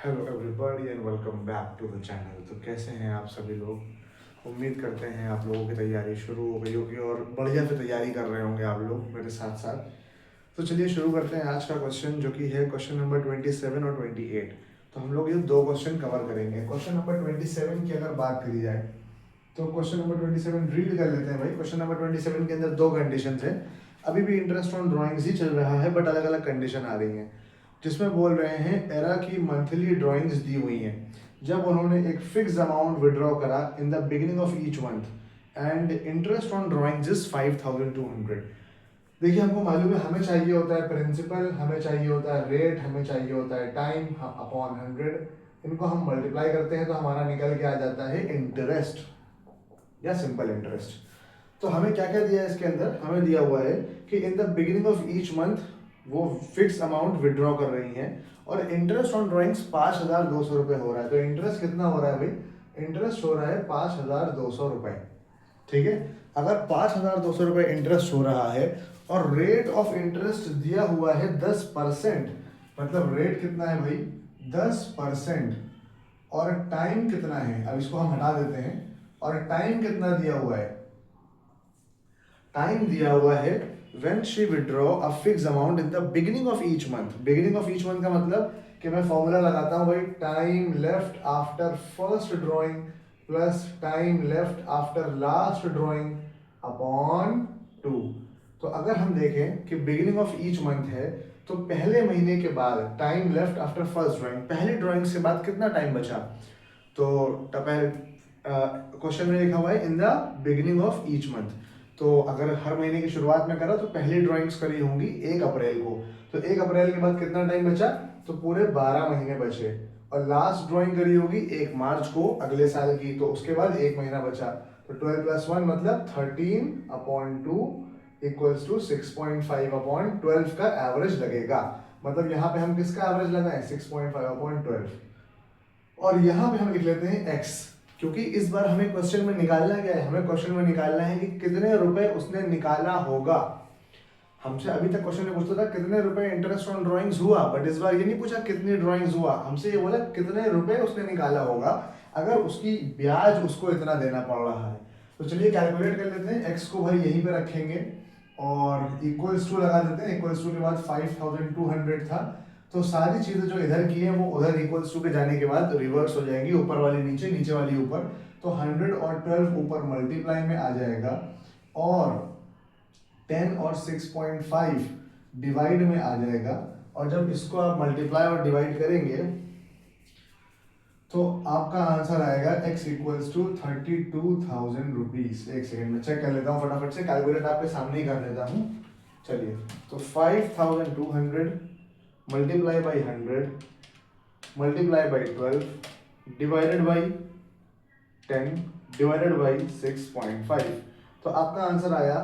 Hello everybody and welcome back to the channel. तो कैसे हैं आप सभी लोग। उम्मीद करते हैं आप लोगों की तैयारी शुरू हो गई होगी और बढ़िया से तैयारी कर रहे होंगे आप लोग मेरे साथ साथ। तो चलिए शुरू करते हैं आज का क्वेश्चन, जो कि है क्वेश्चन नंबर 27 और 28। तो हम लोग ये दो क्वेश्चन कवर करेंगे। क्वेश्चन नंबर 27 की अगर बात करी जाए तो क्वेश्चन नंबर 27 रीड कर लेते हैं भाई। क्वेश्चन नंबर 27 के अंदर दो कंडीशन है। अभी भी इंटरेस्ट ऑन ड्राइंग्स ही चल रहा है, बट अलग अलग कंडीशन आ रही हैं, जिसमें बोल रहे हैं एरा की मंथली ड्राइंग्स दी हुई हैं जब उन्होंने एक फिक्स अमाउंट विड्रॉ करा in the beginning of each month and interest on drawings is 5200। देखिए, हमको मालूम है हमें चाहिए होता है प्रिंसिपल, हमें चाहिए होता है रेट, हमें चाहिए होता है टाइम अपॉन 100। इनको हम मल्टीप्लाई करते हैं तो हमारा निकल के आ जाता है इंटरेस्ट या सिंपल इंटरेस्ट। तो हमें क्या क्या दिया है इसके अंदर, हमें दिया हुआ है कि in the beginning of each month वो फिक्स अमाउंट विड्रॉ कर रही हैं और इंटरेस्ट ऑन ड्राइंग्स 5200 रुपये हो रहा है। तो इंटरेस्ट कितना हो रहा है भाई? इंटरेस्ट हो रहा है 5200 रुपये। ठीक है, अगर 5200 रुपये इंटरेस्ट हो रहा है और रेट ऑफ इंटरेस्ट दिया हुआ है 10%, मतलब रेट कितना है भाई? 10%। और टाइम कितना है, अब इसको हम हटा देते हैं। और टाइम कितना दिया हुआ है? टाइम दिया हुआ है when she withdraw a fix amount in the beginning of each month. Beginning of each month का मतलब कि मैं फॉर्मूला लगाता हूं भाई, time left after first drawing plus time left after last drawing upon 2। तो अगर हम देखें कि बिगिनिंग ऑफ ईच मंथ है तो पहले महीने के बाद time left after first drawing, पहली ड्राइंग के बाद कितना टाइम बचा? तो क्वेश्चन में लिखा हुआ है in the beginning of each month. तो अगर हर महीने की शुरुआत में करा तो पहली ड्राइंग्स करी होंगी 1 अप्रैल को। तो 1 अप्रैल के बाद कितना टाइम बचा? तो पूरे 12 महीने बचे। और लास्ट ड्राइंग करी होगी 1 मार्च को अगले साल की, तो उसके बाद 1 महीना बचा। तो 12 + 1 मतलब 13/2 इक्वल्स टू 6.5/12 का एवरेज लगेगा। मतलब यहाँ पे हम किसका एवरेज लगाएं? 6.5/12। और यहाँ पे हम लिख लेते हैं x, क्योंकि इस बार हमें क्वेश्चन में निकालना क्या है? हमें क्वेश्चन में निकालना है कि कितने रुपए उसने निकाला होगा। हमसे अभी तक क्वेश्चन में पूछता था कितने रुपए इंटरेस्ट ऑन ड्राइंग्स हुआ, बट इस बार ये नहीं पूछा कितनी ड्राइंग्स हुआ, हमसे ये बोला कितने रुपए उसने निकाला होगा अगर उसकी ब्याज उसको इतना देना पड़ रहा है। तो चलिए कैलकुलेट कर लेते हैं। x को भाई यहीं पे रखेंगे और इक्वल्स टू लगा देते हैं। इक्वल्स टू के बाद 5200 था, तो सारी चीजें जो इधर की है वो उधर इक्वल्स टू के जाने के बाद रिवर्स हो जाएंगी, ऊपर वाली नीचे, नीचे वाली ऊपर। तो 100 और 12 ऊपर मल्टीप्लाई में आ जाएगा और 10 और 6.5 डिवाइड में आ जाएगा। और जब इसको आप मल्टीप्लाई और डिवाइड करेंगे तो आपका आंसर आएगा x इक्वल्स टू 32,000 रुपीज। एक सेकेंड में चेक कर लेता हूँ फटाफट से, कैलकुलेट आपके सामने ही कर लेता हूँ। चलिए, तो 5200 multiply by 100 multiply by 12 divided by 10 divided by 6.5, तो आपका आंसर आया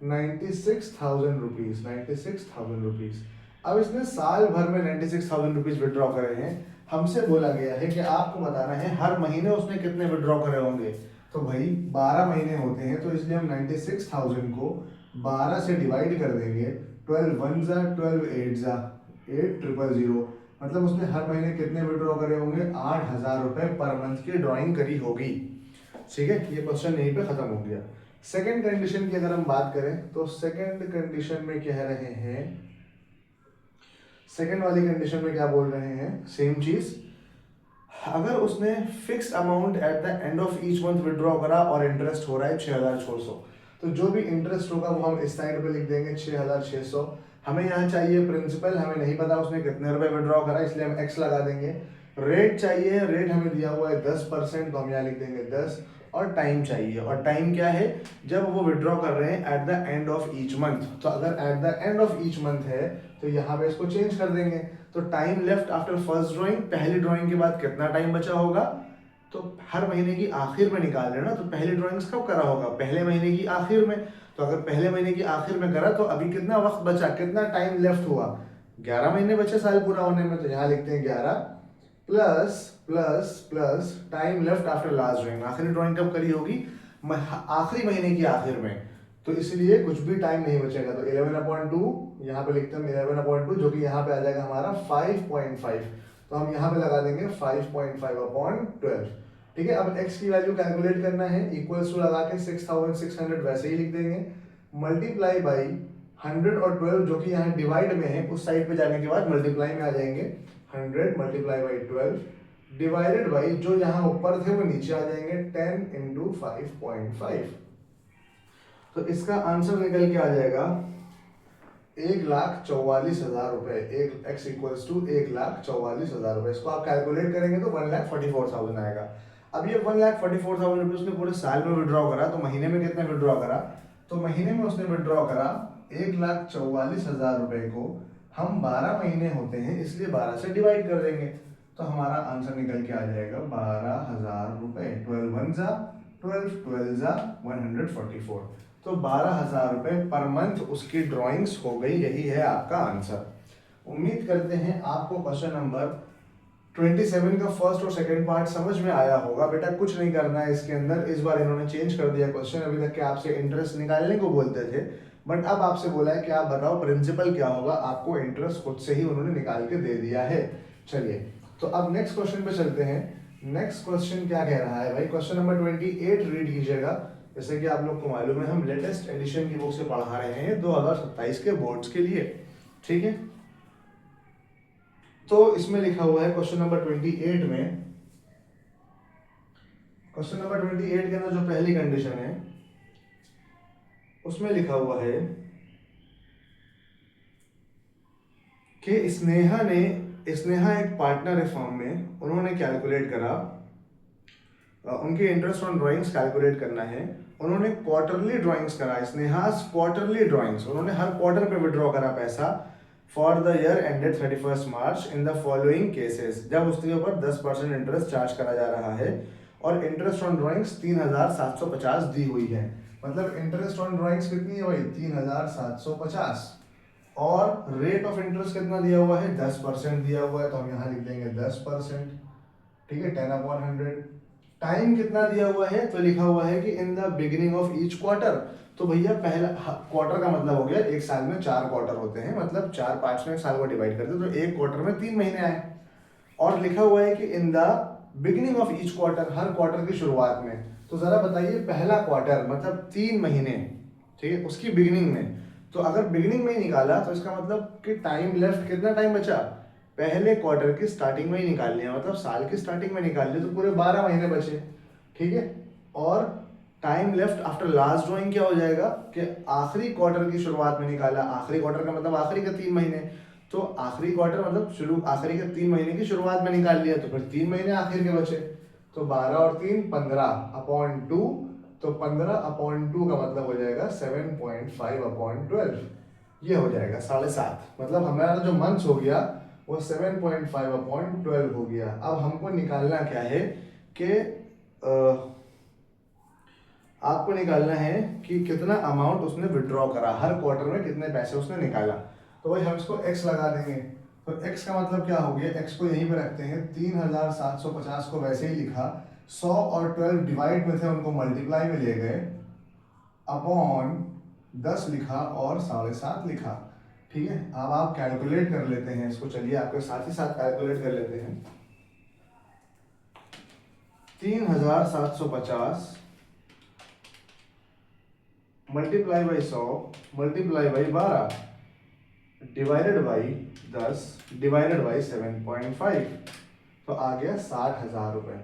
96,000 रुपीज। 96,000 रुपीज। अब इसने साल भर में 96,000 रुपीज विड्रॉ करे हैं। हमसे बोला गया है कि आपको बताना है हर महीने उसने कितने विड्रॉ करे होंगे। तो भाई 12 महीने होते हैं, तो इसलिए हम 96,000 को 12 से डिवाइड कर देंगे। 12 1 जा 12 8 जा 8000, मतलब उसने हर महीने कितने विड्रॉ करे होंगे? 8,000 रुपए पर मंथ की ड्राइंग करी होगी। ठीक है, ये क्वेश्चन यहीं पे खत्म हो गया। सेकंड कंडीशन की अगर हम बात करें तो सेकंड कंडीशन में कह रहे हैं, सेकंड वाली कंडीशन में क्या बोल रहे हैं? सेम चीज, अगर उसने fix amount at the end of each month withdraw करा और इंटरेस्ट हो रहा है 6,600, तो जो भी इंटरेस्ट होगा वो हम इस साइड पे लिख देंगे 6,600। हमें यहाँ चाहिए प्रिंसिपल, हमें नहीं पता उसने कितने रुपए विड्रॉ करा, इसलिए हम एक्स लगा देंगे। रेट चाहिए, रेट हमें दिया हुआ है 10%, तो हम यहाँ लिख देंगे 10। और टाइम चाहिए, और टाइम क्या है? जब वो विड्रॉ कर रहे हैं eight the end of each month. तो अगर eight the end of each month है तो यहाँ पे इसको चेंज कर देंगे। तो time left after first drawing, पहली ड्राइंग के बाद कितना टाइम बचा होगा? तो हर महीने की आखिर में निकाल रहे हैं ना, तो पहली ड्राइंग्स कब करा होगा? पहले महीने की आखिर में। तो अगर पहले महीने की आखिर में करा तो अभी कितना वक्त बचा, कितना टाइम लेफ्ट हुआ? 11 महीने बचे साल पूरा होने में, तो यहाँ लिखते हैं 11 plus plus plus time left after last drawing. आखिरी ड्राइंग कब करी होगी? आखिरी महीने की आखिर में, तो इसलिए कुछ भी टाइम नहीं बचेगा। तो 11/2 यहाँ पे लिखते हैं 11/2, जो कि यहाँ पे आ जाएगा हमारा 5.5। तो हम यहाँ पे लगा देंगे 5.5 अपॉन 12। ठीक है, अब x की वैल्यू कैलकुलेट करना है, इक्वल्स टू लगा के 6600 वैसे ही लिख देंगे, मल्टीप्लाई बाई 100 और 12 जो कि यहाँ डिवाइड में है, उस साइड पे जाने के बाद मल्टीप्लाई में आ जाएंगे। 100 मल्टीप्लाई बाई 12 डिवाइडेड बाई जो यहाँ ऊपर थे वो नीचे आ जाएंगे, 10 इंटू 5.5। तो इसका आंसर निकल के आ जाएगा 1,44,000 रुपए। एक x इक्वल्स टू 1,44,000 रुपए। इसको आप कैलकुलेट करेंगे तो 1,44,000 आएगा। अब ये 1,44,000 रुपए उसने पूरे साल में विड्रॉ करा, तो महीने में कितने विड्रॉ करा? तो महीने में उसने विड्रॉ करा 1,44,000 रुपए को हम 12 महीने होते हैं इसलिए 12 से डिवाइड कर देंगे, तो हमारा आंसर निकल के आ जाएगा 12,000 रुपए। 12 1 जा 12, 12 जा 144। तो 12,000 रुपए पर मंथ उसकी ड्राइंग्स हो गई। यही है आपका आंसर। उम्मीद करते हैं आपको क्वेश्चन नंबर 27 का फर्स्ट और सेकंड पार्ट समझ में आया होगा। बेटा कुछ नहीं करना है इसके अंदर, इस बार इन्होंने चेंज कर दिया क्वेश्चन। अभी तक के आपसे इंटरेस्ट निकालने को बोलते थे, बट अब आपसे बोला है कि आप बताओ प्रिंसिपल क्या होगा, आपको इंटरेस्ट खुद से ही उन्होंने निकाल के दे दिया है। चलिए, तो अब नेक्स्ट क्वेश्चन पे चलते हैं। नेक्स्ट क्वेश्चन क्या कह रहा है भाई? क्वेश्चन नंबर 28 रीड कीजिएगा। जैसे कि आप लोग को मालूम है, हम लेटेस्ट एडिशन की बुक से पढ़ा रहे हैं 2027 के बोर्ड्स के लिए। ठीक है, तो इसमें लिखा हुआ है क्वेश्चन नंबर 28 में, क्वेश्चन नंबर 28 के अंदर जो पहली कंडीशन है उसमें लिखा हुआ है कि स्नेहा एक पार्टनर है फर्म में, उन्होंने कैलकुलेट करा, उनके इंटरेस्ट ऑन ड्राइंग्स कैलकुलेट करना है। उन्होंने क्वार्टरली ड्राइंग्स करा, स्नेहास क्वार्टरली ड्राइंग्स, उन्होंने हर क्वार्टर पे विड्रॉ करा पैसा for the year ended 31 March in the following cases. जब उसके ऊपर 10% इंटरेस्ट चार्ज करा जा रहा है और इंटरेस्ट ऑन ड्राइंग्स 3,750 दी हुई है। मतलब इंटरेस्ट ऑन ड्राइंग्स कितनी है भाई? 3,750। और रेट ऑफ इंटरेस्ट कितना दिया हुआ है? 10% दिया हुआ है, तो हम यहाँ लिख देंगे 10%। ठीक है, 10/100। टाइम कितना दिया हुआ है? तो लिखा हुआ है कि in the beginning of each quarter. तो भैया पहला क्वार्टर का मतलब हो गया एक साल में 4 क्वार्टर होते हैं, मतलब 4 पार्ट्स में एक साल को डिवाइड करते हैं, तो एक क्वार्टर में 3 महीने आए। और लिखा हुआ है कि in the beginning of each quarter, her quarter की शुरुआत में। तो जरा बताइए, पहला क्वार्टर मतलब 3 महीने, ठीक है, उसकी बिगिनिंग में। तो अगर बिगिनिंग में ही निकाला तो इसका मतलब कि टाइम लेफ्ट, कितना टाइम बचा? पहले क्वार्टर की स्टार्टिंग में ही निकाल लिया, मतलब साल की स्टार्टिंग में निकाल लिया, तो पूरे 12 महीने बचे। ठीक है, और time left after last drawing क्या हो जाएगा कि आखिरी क्वार्टर की शुरुआत में निकाला। आखिरी क्वार्टर का मतलब आखिरी के 3 महीने, तो आखिरी क्वार्टर मतलब आखिरी के 3 महीने की शुरुआत में निकाल लिया, तो फिर 3 महीने आखिर के बचे। तो 12 और 3 15/2, तो 15/2 का मतलब हो जाएगा 7.5/12। ये हो जाएगा 7.5। मतलब हमारा जो मंथ्स हो गया वो 7.5/12 हो गया। अब हमको निकालना क्या है कि आपको निकालना है कि कितना अमाउंट उसने विड्रॉ करा, हर क्वार्टर में कितने पैसे उसने निकाला। तो भाई हम इसको x लगा देंगे। तो x का मतलब क्या हो गया? x को यहीं पे रखते हैं, 3,750 को वैसे ही लिखा, 100 और 12 डिवाइड में थे, उनको मल्टीप्लाई में ले गए, अपॉन 10 लिखा और 7.5 लिखा। ठीक है, अब आप कैलकुलेट कर लेते हैं इसको। चलिए आपके साथ ही साथ कैलकुलेट कर लेते हैं। 3,750 multiply by 100 multiply by 12 divided by 10 divided by 7.5, तो आ गया 60,000 रुपए।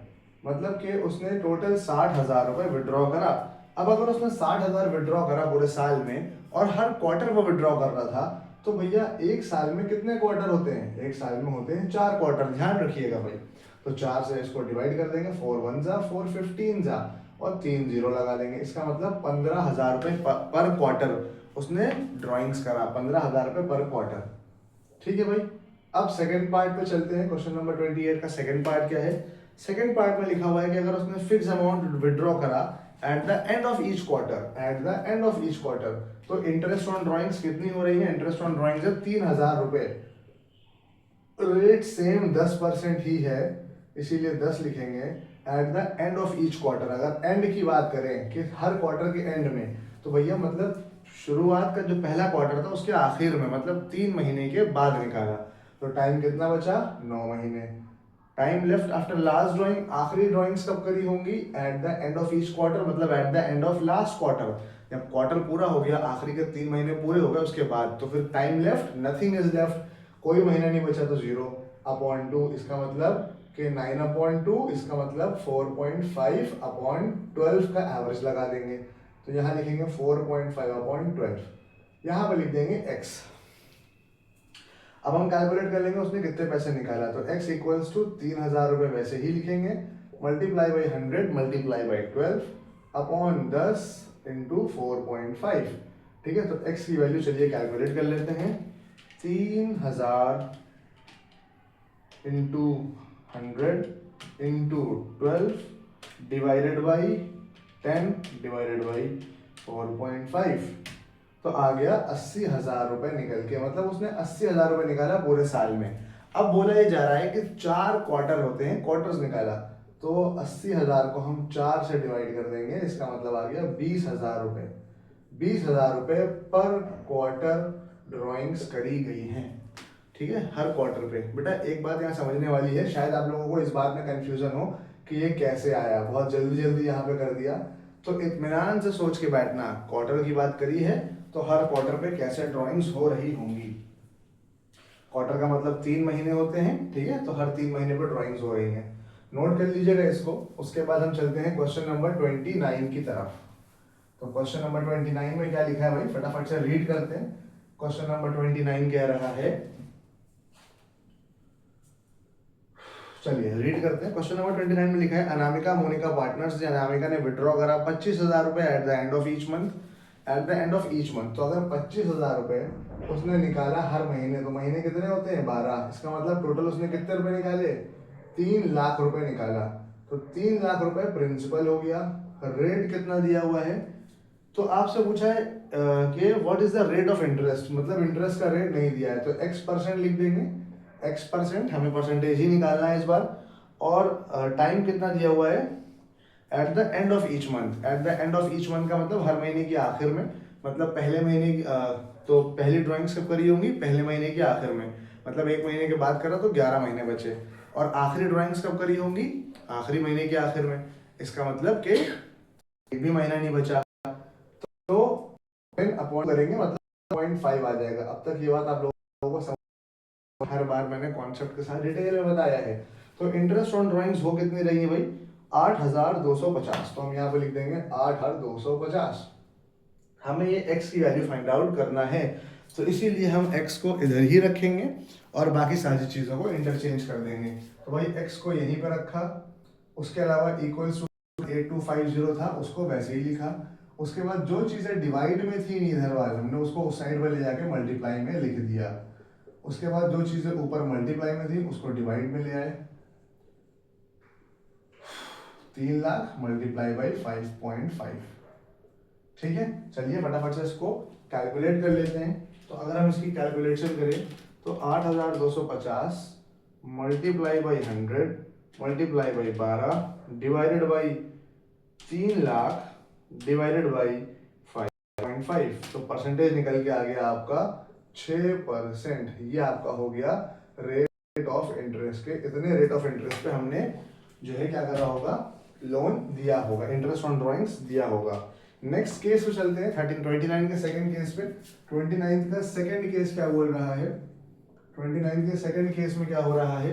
मतलब कि उसने टोटल 60,000 रुपए विड्रॉ करा। अब अगर उसने 60,000 विड्रॉ करा पूरे साल में और हर क्वार्टर वो विड्रॉ कर रहा था, तो भैया एक साल में कितने क्वार्टर होते हैं? एक साल में होते हैं 4 क्वार्टर, ध्यान रखिएगा भाई। तो 4 से इसको डिवाइड कर देंगे, 4 1 जा 4 15 जा और 3 0 लगा देंगे। इसका मतलब 15,000 रुपए पर क्वार्टर उसने ड्राइंग्स करा, 15,000 रुपए पर क्वार्टर। ठीक है भाई, अब सेकंड पार्ट पे चलते हैं। क्वेश्चन नंबर 28 का सेकंड पार्ट क्या है? सेकंड पार्ट में लिखा हुआ है कि अगर उसने फिक्स अमाउंट विड्रॉ करा eight the end of each quarter, तो इंटरेस्ट ऑन ड्राइंग्स कितनी हो रही है? इंटरेस्ट ऑन ड्राइंग्स है 3,000 रुपए। रेट सेम 10% ही है, इसीलिए 10 लिखेंगे eight the end of each quarter. अगर एंड की बात करें कि हर क्वार्टर के एंड में, तो भैया मतलब शुरुआत का जो पहला क्वार्टर था उसके आखिर में, मतलब 3 महीने के बाद निकाला। तो टाइम कितना बचा, 9 महीने। Time left after last drawing, आखिरी ड्राइंग्स कब करी होंगी, at the end of each quarter, मतलब at the end of last quarter. जब क्वार्टर पूरा हो गया, आखिरी के 3 महीने पूरे हो गए उसके बाद, तो फिर time left, nothing is left, कोई महीना नहीं बचा तो 0 अपॉन 2, इसका मतलब कि 9 अपॉन 2, इसका मतलब 4.5 अपॉन 12 का एवरेज लगा देंगे। तो यहाँ लिखेंगे 4.5 अपॉन 12, यहाँ पर लिख देंगे x। अब हम कैलकुलेट कर लेंगे उसने कितने पैसे निकाला, तो x इक्वल्स टू 3,000 रुपये वैसे ही लिखेंगे, multiply by 100 multiply by 12 upon 10 into 4.5। ठीक है, तो x की वैल्यू चलिए कैलकुलेट कर लेते हैं। 3,000 into 100 into 12 divided by 10 divided by 4.5, तो आ गया 80,000 रुपये निकल के, मतलब उसने 80,000 रुपये निकाला पूरे साल में। अब बोला ये जा रहा है कि 4 क्वार्टर होते हैं, क्वार्टर्स निकाला, तो 80,000 को हम 4 से डिवाइड कर देंगे, इसका मतलब आ गया 20,000 रुपये। 20,000 रुपये पर क्वार्टर ड्राइंग्स करी गई हैं। ठीक है, हर क्वार्टर पे। बेटा एक बात यहाँ समझने वाली है, शायद आप लोगों को इस बात में कंफ्यूजन हो कि ये कैसे आया, बहुत जल्दी जल्दी यहाँ पे कर दिया, तो इत्मीनान से सोच के बैठना, क्वार्टर की बात करी है तो हर क्वार्टर पे कैसे ड्राइंग्स हो रही होंगी। क्वार्टर का मतलब 3 महीने होते हैं, ठीक है, तो हर 3 महीने पर ड्राइंग्स हो रही हैं। नोट कर लीजिएगा इसको। उसके बाद हम चलते हैं क्वेश्चन नंबर 29 की तरफ। तो क्वेश्चन नंबर 29 में क्या लिखा है भाई, फटाफट से रीड करते हैं। क्वेश्चन नंबर 29 कह रहा है, चलिए रीड करते हैं। क्वेश्चन नंबर 29 में लिखा है, अनामिका मोनिका पार्टनर्स से अनामिका ने विड्रॉ करा 25,000 रुपए eight the end of each month, eight the end of each month. तो अगर 25,000 रुपए उसने निकाला हर महीने, तो महीने कितने होते हैं, 12, इसका मतलब टोटल उसने कितने रुपए निकाले, 3 लाख रुपए निकाला। तो 3 लाख रुपए प्रिंसिपल हो गया। रेट कितना दिया हुआ है, तो आपसे पूछा है कि what is the rate of interest, मतलब इंटरेस्ट का रेट नहीं दिया है, तो x% लिख देंगे। x%, हमें परसेंटेज ही निकालना है इस बार। और टाइम कितना दिया हुआ है, at the end of each month. Eight the end of each month का मतलब हर महीने के आखिर में, मतलब पहले महीने की तो पहली ड्राइंग्स कब करी होंगी, पहले महीने के आखिर में, मतलब 1 महीने के बाद करा तो 11 महीने बचे। और आखिरी ड्राइंग्स कब करी होंगी, आखिरी महीने के आखिर में, इसका मतलब कि एक भी महीना नहीं बचा, तो अपॉन करेंगे, मतलब 0.5 आ जाएगा। अब तक ये बात आप लोगों को समझ, हर बार मैंने कॉन्सेप्ट के साथ डिटेल में बताया है। तो इंटरेस्ट ऑन ड्राइंग्स हो कितनी रही है भाई, 8,250। तो हम यहाँ पे लिख देंगे 8,250। हमें ये x की वैल्यू फाइंड आउट करना है, तो इसीलिए हम x को इधर ही रखेंगे और बाकी सारी चीज़ों को इंटरचेंज कर देंगे। तो भाई x को यहीं पर रखा, उसके अलावा इक्वल्स टू 8250 था, उसको वैसे ही लिखा। उसके बाद जो चीज़ें डिवाइड में थी इधर वाले, हमने उसको उस साइड पर ले जाके मल्टीप्लाई में लिख दिया। उसके बाद जो चीज़ें ऊपर मल्टीप्लाई में थी उसको डिवाइड में ले आए। 3 लाख मल्टीप्लाई बाई 5.5। ठीक है, चलिए फटाफट से इसको कैलकुलेट कर लेते हैं। तो अगर हम इसकी कैलकुलेशन करें तो 8,250 multiply by 100 multiply by 12 divided by 3 lakh divided by 5.5, तो परसेंटेज निकल के आ गया आपका 6%। ये आपका हो गया रेट ऑफ इंटरेस्ट के, इतने रेट ऑफ इंटरेस्ट पे हमने जो है क्या करा होगा, लोन दिया होगा, इंटरेस्ट ऑन ड्राइंग्स दिया होगा। नेक्स्ट केस पे चलते हैं, 29 के सेकंड केस पे। 29 का सेकंड केस क्या बोल रहा है, 29 के सेकंड केस में क्या हो रहा है,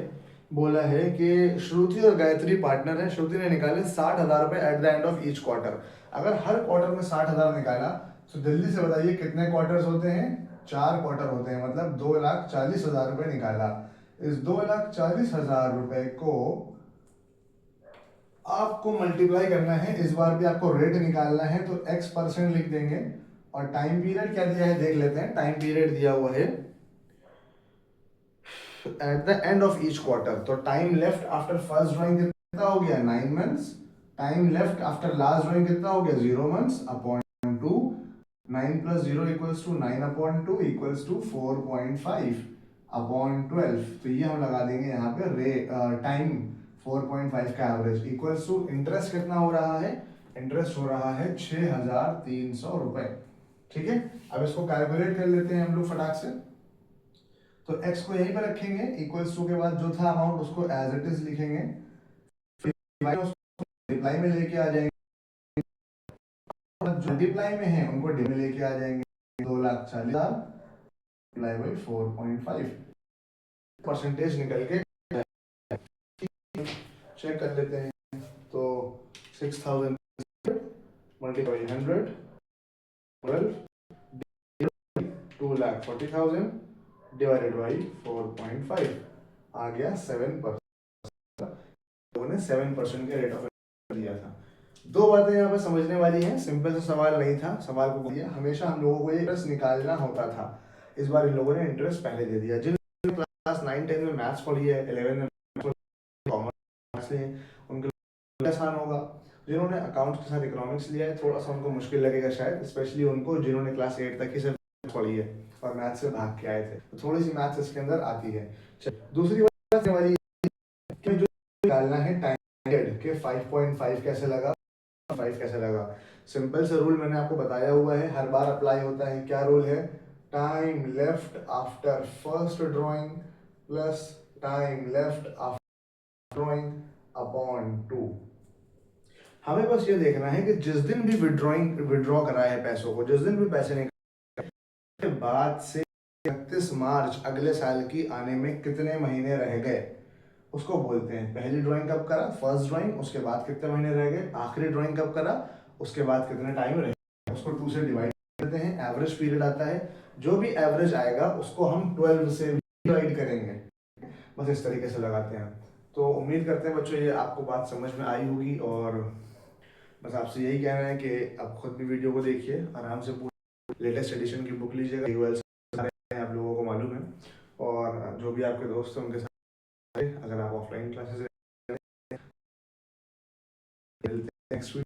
बोला है कि श्रुति और गायत्री पार्टनर है, श्रुति ने निकाले 60,000 रुपए eight the end of each quarter. अगर हर क्वार्टर में 60,000 निकाला तो जल्दी से बताइए कितने क्वार्टर्स होते हैं, 4 क्वार्टर होते हैं, मतलब 2,40,000 रुपए निकाला। इस 2,40,000 रुपए को आपको मल्टीप्लाई करना है, इस बार भी आपको रेट निकालना है, तो x% लिख देंगे। और टाइम पीरियड क्या दिया है देख लेते हैं। टाइम पीरियड दिया हुआ है at the end of each quarter, तो time left after first drawing कितना हो गया, 9 months. Time left after last drawing कितना हो गया, 0 months upon 2। 9 plus 0 equals to 9 upon 2 equals to 4.5 upon 12। तो ये हम लगा देंगे यहाँ पे टाइम 4.5 का एवरेज इक्वल्स टू इंटरेस्ट कितना हो रहा है, इंटरेस्ट हो रहा है 6,300 रुपए। ठीक है, अब इसको कैलकुलेट कर लेते हैं हम लोग फटाक से। तो x को यहीं पर रखेंगे, इक्वल्स टू के बाद जो था अमाउंट उसको एज इट इज लिखेंगे, मल्टीप्लाई में लेके आ जाएंगे, जो मल्टीप्लाई में है उनको डिवाइड में लेके आ जाएंगे, 2,40,000 मल्टीप्लाई बाई 4.5 परसेंटेज निकल के चेक कर लेते हैं। तो 6,000 मल्टीप्लाई 100 12 2,40,000 डिवाइडेड बाई 4.5 आ गया 7%। लोगों ने 7% के रेट ऑफ दिया था। दो बातें यहाँ पे समझने वाली हैं, सिंपल सा सवाल नहीं था, सवाल को दिया हमेशा हम लोगों को ये इंटरेस्ट निकालना होता था, इस बार इन लोगों ने इंटरेस्ट पहले दे दिया। जिन क्लास 9-10 में मैथ्स पढ़ी है, 11 में कॉमर्स है, उनके लिए आसान होगा। जिन्होंने अकाउंट्स के साथ इकोनॉमिक्स लिया है थोड़ा सा उनको मुश्किल लगेगा शायद, स्पेशली उनको जिन्होंने क्लास 8 तक ही सिर्फ पढ़ी है और मैथ्स से भाग के आए थे, तो थोड़ी सी मैथ्स इसके अंदर आती है। दूसरी बात वाली कि जो निकालना है टाइम के 5.5 कैसे लगा, 5 कैसे लगा। सिंपल सा रूल मैंने आपको बताया हुआ है, हर बार अप्लाई होता है। क्या रूल है? Time left after first drawing plus time left after drawing upon 2। हमें बस ये देखना है कि जिस दिन भी विड्रॉ कराए है पैसों को, जिस दिन भी पैसे निकाले बाद से 31 मार्च अगले साल की आने में कितने महीने रह गए, उसको बोलते हैं पहली ड्राइंग कब करा, फर्स्ट ड्राइंग, उसके बाद कितने महीने रह गए, आखिरी ड्राइंग कब करा, उसके बाद कितने टाइम रह गए, उसको 2 से डिवाइड करते हैं। एवरेज पीरियड आता है, जो भी एवरेज आएगा उसको हम 12 से डिवाइड करेंगे, बस इस तरीके से लगाते हैं। तो उम्मीद करते हैं बच्चों ये आपको बात समझ में आई होगी, और बस आपसे यही कहना है कि आप खुद भी वीडियो को देखिए आराम से, पूरी लेटेस्ट एडिशन की बुक लीजिएगा, यूएल आप लोगों को मालूम है, और जो भी आपके दोस्त हैं उनके साथ अगर आप ऑफलाइन क्लासेस नेक्स्ट वीक